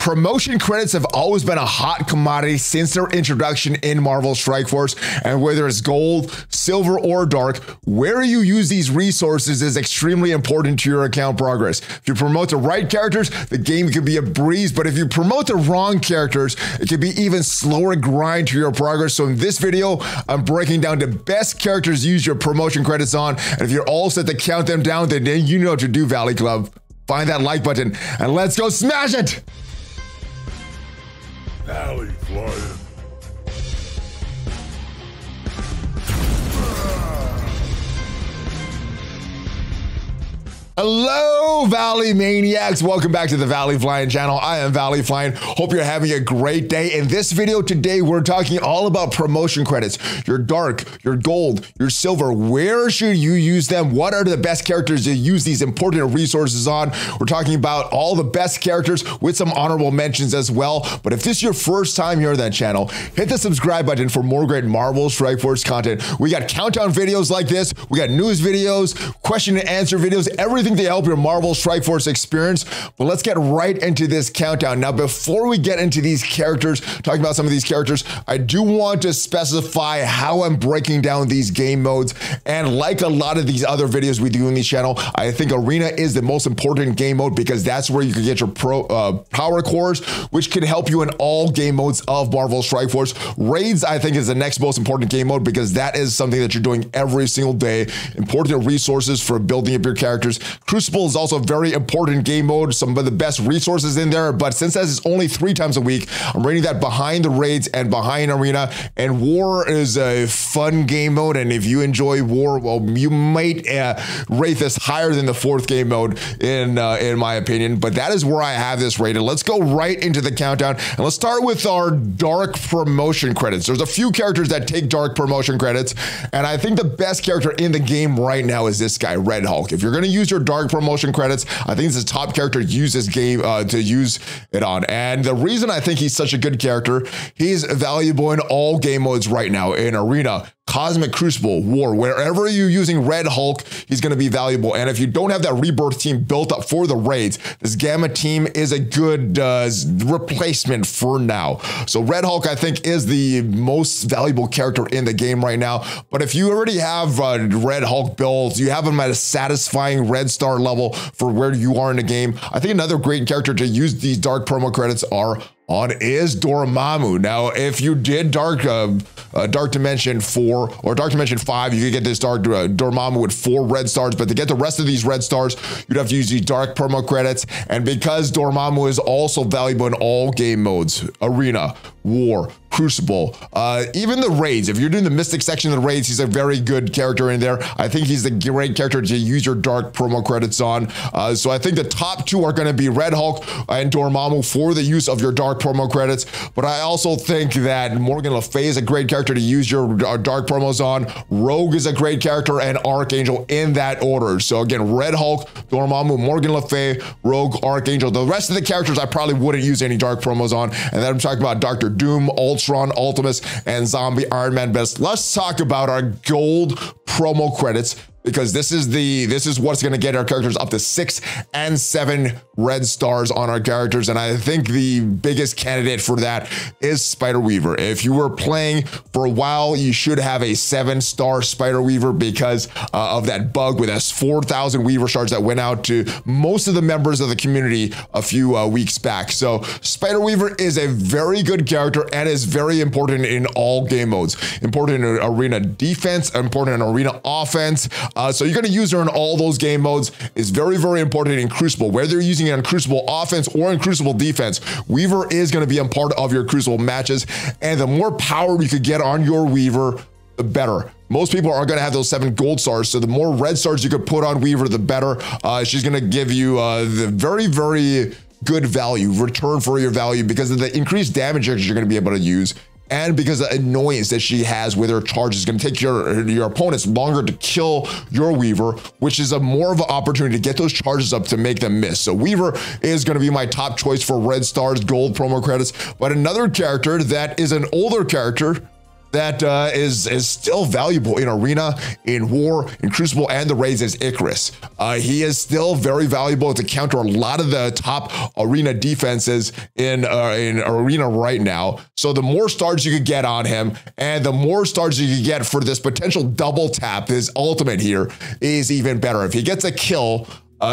Promotion credits have always been a hot commodity since their introduction in Marvel Strike Force, and whether it's gold, silver, or dark, where you use these resources is extremely important to your account progress. If you promote the right characters, the game can be a breeze, but if you promote the wrong characters, it can be even slower grind to your progress. So in this video, I'm breaking down the best characters to use your promotion credits on, and if you're all set to count them down, then you know what to do, Valley Club. Find that like button, and let's go smash it! ValleyFlyin. Hello, Valley Maniacs. Welcome back to the ValleyFlyin channel. I am ValleyFlyin. Hope you're having a great day. In this video today, we're talking all about promotion credits. Your dark, your gold, your silver. Where should you use them? What are the best characters to use these important resources on? We're talking about all the best characters with some honorable mentions as well. But if this is your first time here on that channel, hit the subscribe button for more great Marvel Strike Force content. We got countdown videos like this. We got news videos, question and answer videos, everything to help your Marvel Strike Force experience. But let's get right into this countdown. Now, before we get into these characters, talking about some of these characters, I do want to specify how I'm breaking down these game modes. And like a lot of these other videos we do in this channel, I think Arena is the most important game mode because that's where you can get your power cores, which can help you in all game modes of Marvel Strike Force. Raids, I think, is the next most important game mode because that is something that you're doing every single day. Important resources for building up your characters. Crucible is also a very important game mode, some of the best resources in there, but since that is only 3 times a week, I'm rating that behind the raids and behind Arena. And War is a fun game mode, and if you enjoy War, well, you might rate this higher than the 4th game mode in my opinion, but that is where I have this rated. Let's go right into the countdown, and let's start with our dark promotion credits. There's a few characters that take dark promotion credits, and I think the best character in the game right now is this guy, Red Hulk. If you're going to use your dark promotion credits, I think it's the top character to use this game to use it on. And the reason I think he's such a good character, he's valuable in all game modes right now, in Arena, Cosmic Crucible, War, wherever you're using Red Hulk, he's going to be valuable. And if you don't have that Rebirth team built up for the raids, this Gamma team is a good replacement for now. So Red Hulk, I think, is the most valuable character in the game right now. But if you already have Red Hulk builds, you have him at a satisfying red star level for where you are in the game, I think another great character to use these dark promo credits on is Dormammu. Now, if you did Dark Dimension 4 or Dark Dimension 5, you could get this Dormammu with 4 red stars, but to get the rest of these red stars, you'd have to use these dark promo credits. And because Dormammu is also valuable in all game modes, Arena, War, Crucible, even the raids, if you're doing the Mystic section of the raids, he's a very good character in there. I think he's a great character to use your dark promo credits on. So I think the top 2 are going to be Red Hulk and Dormammu for the use of your dark promo credits. But I also think that Morgan Le Fay is a great character to use your dark promos on. Rogue is a great character, and Archangel in that order. So again, Red Hulk, Dormammu, Morgan Le Fay, Rogue, Archangel. The rest of the characters I probably wouldn't use any dark promos on. And then I'm talking about Dr. Doom, Ultron, Ultimus, and Zombie Iron Man best. Let's talk about our gold promo credits, because this is what's going to get our characters up to 6 and 7 red stars on our characters. And I think the biggest candidate for that is Spider Weaver. If you were playing for a while, you should have a 7-star Spider Weaver because of that bug with us 4,000 Weaver shards that went out to most of the members of the community a few weeks back. So Spider Weaver is a very good character and is very important in all game modes. Important in Arena defense, important in Arena offense. So you're going to use her in all those game modes. Is very, very important in Crucible. Whether you're using it in Crucible offense or in Crucible defense, Weaver is going to be a part of your Crucible matches. And the more power you could get on your Weaver, the better. Most people are going to have those 7 gold stars, so the more red stars you could put on Weaver, the better. She's going to give you the very, very good value, return for your value, because of the increased damage you're going to be able to use. And because the annoyance that she has with her charge is going to take your opponents longer to kill your Weaver, which is more of an opportunity to get those charges up to make them miss. So Weaver is going to be my top choice for red stars, gold promo credits. But another character that is an older character that is still valuable in Arena, in War, in Crucible, and the raids is Icarus. He is still very valuable to counter a lot of the top Arena defenses in Arena right now. So the more stars you could get on him, and the more stars you could get for this potential double tap, his ultimate here is even better. If he gets a kill,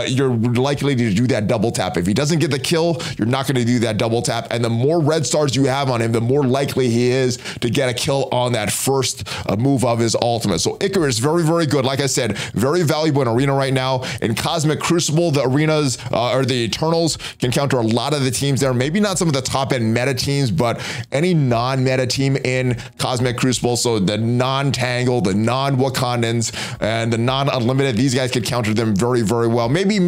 you're likely to do that double tap. If he doesn't get the kill, you're not going to do that double tap. And the more red stars you have on him, the more likely he is to get a kill on that first move of his ultimate. So Icarus, very, very good. Like I said, very valuable in Arena right now. In Cosmic Crucible, the Arenas or the Eternals can counter a lot of the teams there. Maybe not some of the top end meta teams, but any non-meta team in Cosmic Crucible. So the non-Tangle, the non-Wakandans, and the non-Unlimited, these guys could counter them very, very well. Maybe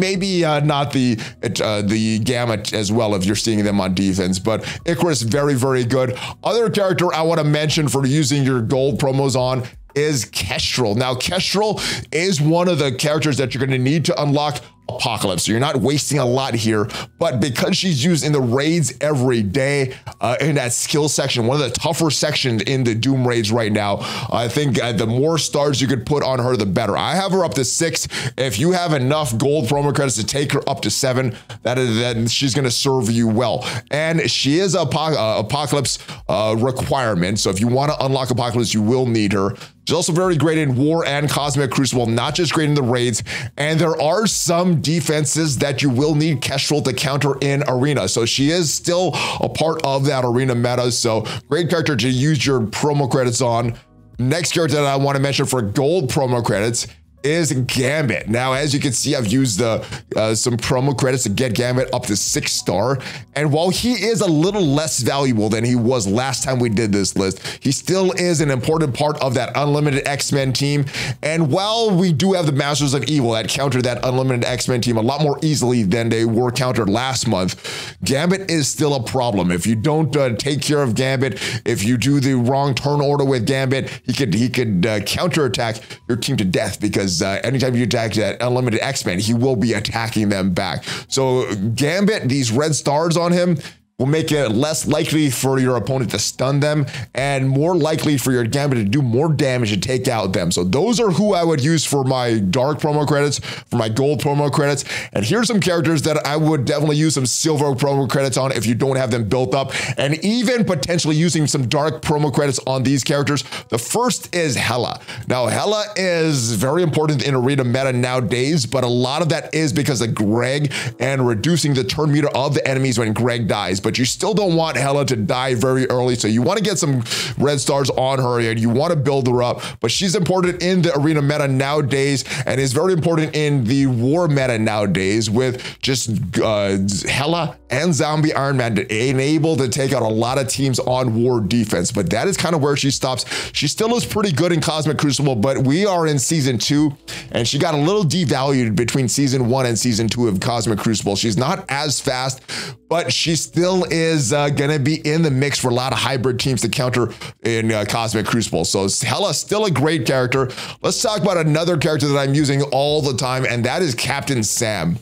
not the Gamut as well if you're seeing them on defense, but Icarus, very, very good. Other character I want to mention for using your gold promos on is KESTREL. Now, KESTREL is one of the characters that you're going to need to unlock Apocalypse. So you're not wasting a lot here, but because she's used in the raids every day, in that skill section, one of the tougher sections in the Doom raids right now, I think the more stars you could put on her, the better. I have her up to 6. If you have enough gold promo credits to take her up to 7, then she's going to serve you well. And she is a Apocalypse requirement. So if you want to unlock Apocalypse, you will need her. She's also very great in War and Cosmic Crucible, not just great in the raids. And there are some defenses that you will need KESTREL to counter in Arena. So she is still a part of that Arena meta. So great character to use your promo credits on. Next character that I want to mention for gold promo credits is GAMBIT. Now, as you can see, I've used some promo credits to get GAMBIT up to 6 star. And while he is a little less valuable than he was last time we did this list, he still is an important part of that Unlimited X-Men team. And while we do have the Masters of Evil that counter that Unlimited X-Men team a lot more easily than they were countered last month, GAMBIT is still a problem. If you don't take care of GAMBIT, if you do the wrong turn order with GAMBIT, he could counterattack your team to death, because anytime you attack that Unlimited X-Men, he will be attacking them back. So GAMBIT, these red stars on him will make it less likely for your opponent to stun them and more likely for your GAMBIT to do more damage and take out them. So those are who I would use for my dark promo credits, for my gold promo credits. And here's some characters that I would definitely use some silver promo credits on if you don't have them built up, and even potentially using some dark promo credits on these characters. The first is Hela. Now, Hela is very important in Arena meta nowadays, but a lot of that is because of Greg and reducing the turn meter of the enemies when Greg dies. But you still don't want Hela to die very early. So you want to get some red stars on her and you want to build her up. But she's important in the Arena meta nowadays and is very important in the War meta nowadays, with just Hela and Zombie Iron Man able to take out a lot of teams on War defense. But that is kind of where she stops. She still is pretty good in Cosmic Crucible, but we are in Season 2 and she got a little devalued between Season 1 and Season 2 of Cosmic Crucible. She's not as fast, but she still is going to be in the mix for a lot of hybrid teams to counter in Cosmic Crucible. So Hela's still a great character. Let's talk about another character that I'm using all the time, and that is Captain Sam.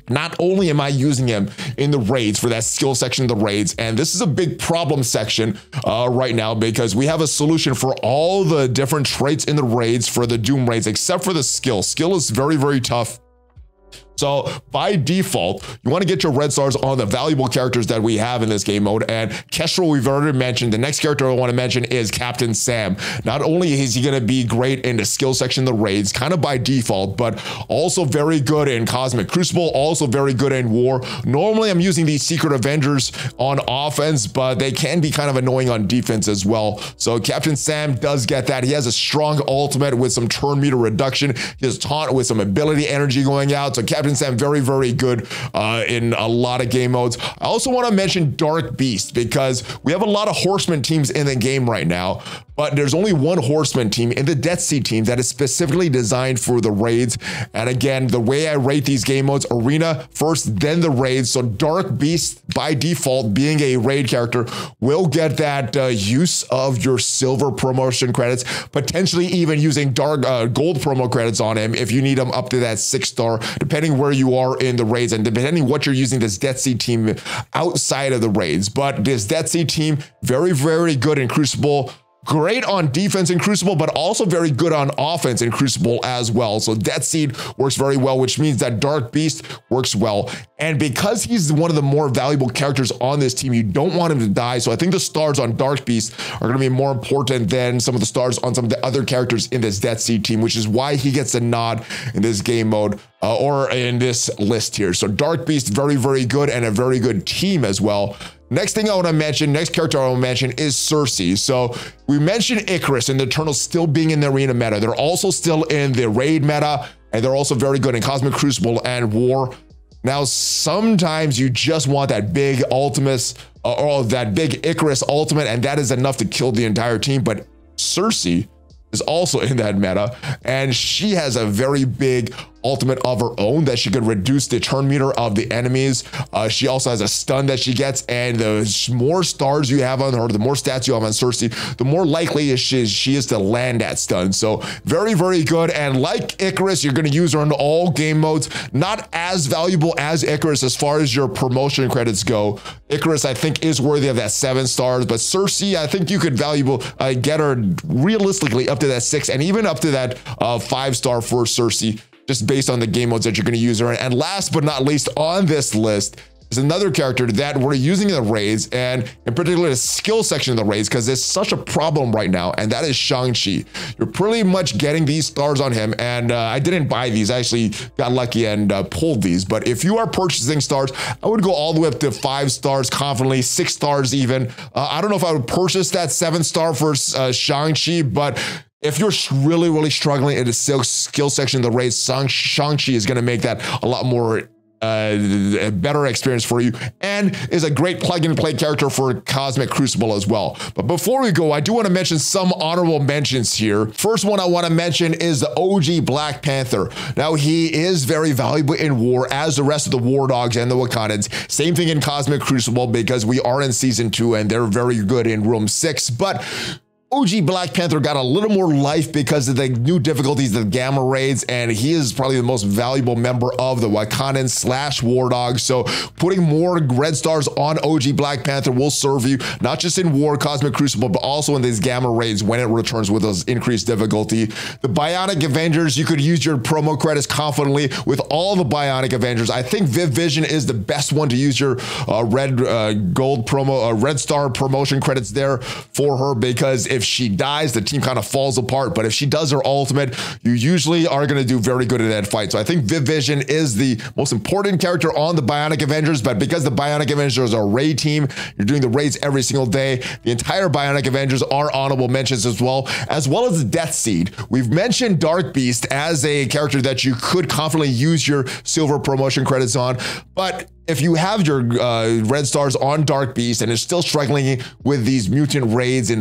Not only am I using him in the raids for that skill section of the raids, and this is a big problem section right now because we have a solution for all the different traits in the raids for the Doom raids, except for the skill. Skill is very, very tough. So by default, you want to get your red stars on the valuable characters that we have in this game mode. And KESTREL, we've already mentioned. The next character I want to mention is Captain Sam. Not only is he going to be great in the skill section of the raids, kind of by default, but also very good in Cosmic Crucible, also very good in War. Normally, I'm using these Secret Avengers on offense, but they can be kind of annoying on defense as well. So Captain Sam does get that. He has a strong ultimate with some turn meter reduction. He has taunt with some ability energy going out. So Captain Sam, very, very good in a lot of game modes. I also want to mention Dark Beast because we have a lot of Horseman teams in the game right now, but there's only one Horseman team in the Death Sea team that is specifically designed for the raids. And again, the way I rate these game modes, Arena first, then the raids. So Dark Beast, by default, being a raid character, will get that use of your silver promotion credits, potentially even using gold promo credits on him if you need him up to that 6 star, depending where you are in the raids and depending what you're using this Death Sea team outside of the raids. But this Death Sea team, very, very good in Crucible, great on defense in Crucible, but also very good on offense in Crucible as well. So Death Seed works very well, which means that Dark Beast works well. And because he's one of the more valuable characters on this team, you don't want him to die. So I think the stars on Dark Beast are going to be more important than some of the stars on some of the other characters in this Death Seed team, which is why he gets a nod in this game mode or in this list here. So Dark Beast, very, very good, and a very good team as well. Next thing I want to mention, next character I want to mention is SERSI. So we mentioned Icarus and the Eternals still being in the arena meta. They're also still in the raid meta, and they're also very good in Cosmic Crucible and War. Now, sometimes you just want that big ultimate or that big Icarus ultimate, and that is enough to kill the entire team. But SERSI is also in that meta, and she has a very big ultimate of her own that she can reduce the turn meter of the enemies. She also has a stun that she gets, and the more stars you have on her, the more stats you have on SERSI, the more likely she is to land that stun. So very, very good. And like Icarus, you're going to use her in all game modes. Not as valuable as Icarus as far as your promotion credits go. Icarus, I think, is worthy of that 7 stars, but SERSI, I think you could get her realistically up to that 6 and even up to that 5-star for SERSI, just based on the game modes that you're going to use her in. And last but not least on this list is another character that we're using in the raids, and in particular the skill section of the raids, because there's such a problem right now, and that is SHANG-CHI. You're pretty much getting these stars on him, and I didn't buy these. I actually got lucky and pulled these. But if you are purchasing stars, I would go all the way up to 5 stars confidently, 6 stars even. I don't know if I would purchase that 7-star for SHANG-CHI, but if you're really, really struggling in the skill section of the raid, SHANG-CHI is going to make that a lot more a better experience for you, and is a great plug-and-play character for Cosmic Crucible as well. But before we go, I do want to mention some honorable mentions here. First one I want to mention is the OG Black Panther. Now, he is very valuable in War, as the rest of the War Dogs and the Wakandans. Same thing in Cosmic Crucible, because we are in Season 2, and they're very good in Room 6. But OG Black Panther got a little more life because of the new difficulties, the Gamma raids, and he is probably the most valuable member of the Wakandan / War Dogs. So putting more red stars on OG Black Panther will serve you, not just in War, Cosmic Crucible, but also in these Gamma raids when it returns with those increased difficulty. The Bionic Avengers, you could use your promo credits confidently with all the Bionic Avengers. I think Viv Vision is the best one to use your red star promotion credits there for her, because if she dies, the team kind of falls apart. But if she does her ultimate, you usually are going to do very good in that fight. So I think Viv Vision is the most important character on the Bionic Avengers. But because the Bionic Avengers are a raid team, you're doing the raids every single day. The entire Bionic Avengers are honorable mentions as well as the Death Seed. We've mentioned Dark Beast as a character that you could confidently use your silver promotion credits on. But if you have your red stars on Dark Beast and is still struggling with these mutant raids in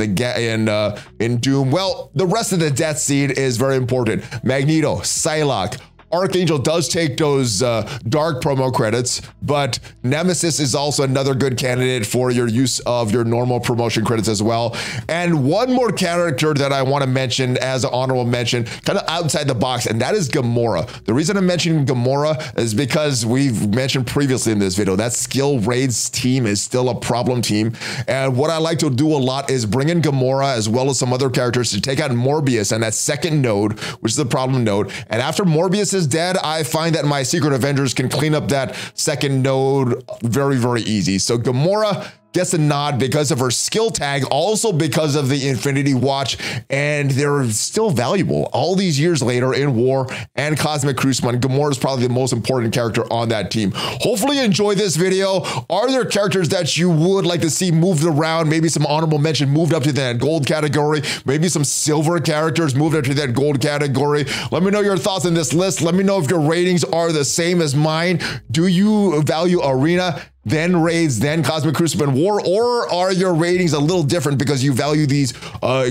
Doom, well, the rest of the Death Seed is very important. Magneto, Psylocke, Archangel does take those dark promo credits, but Nemesis is also another good candidate for your use of your normal promotion credits as well. And one more character that I want to mention as an honorable mention, kind of outside the box, and that is Gamora. The reason I'm mentioning Gamora is because we've mentioned previously in this video that skill raids team is still a problem team. And what I like to do a lot is bring in Gamora as well as some other characters to take out Morbius and that second node, which is the problem node. And after Morbius is dead, I find that my Secret Avengers can clean up that second node very, very easy. So Gamora gets a nod because of her skill tag, also because of the Infinity Watch, and they're still valuable all these years later in War and Cosmic Crucible. And Gamora is probably the most important character on that team. Hopefully you enjoyed this video. Are there characters that you would like to see moved around? Maybe some honorable mention moved up to that gold category, maybe some silver characters moved up to that gold category. Let me know your thoughts on this list. Let me know if your ratings are the same as mine. Do you value Arena, then raids, then Cosmic Crucible and War, or are your ratings a little different because you value these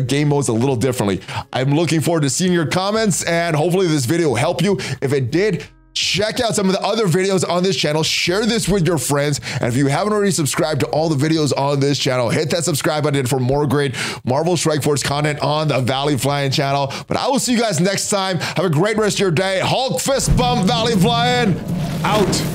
game modes a little differently? I'm looking forward to seeing your comments, and hopefully this video will help you. If it did, check out some of the other videos on this channel, share this with your friends, and if you haven't already subscribed to all the videos on this channel, hit that subscribe button for more great Marvel Strike Force content on the ValleyFlyin channel. But I will see you guys next time. Have a great rest of your day. Hulk fist bump, ValleyFlyin out.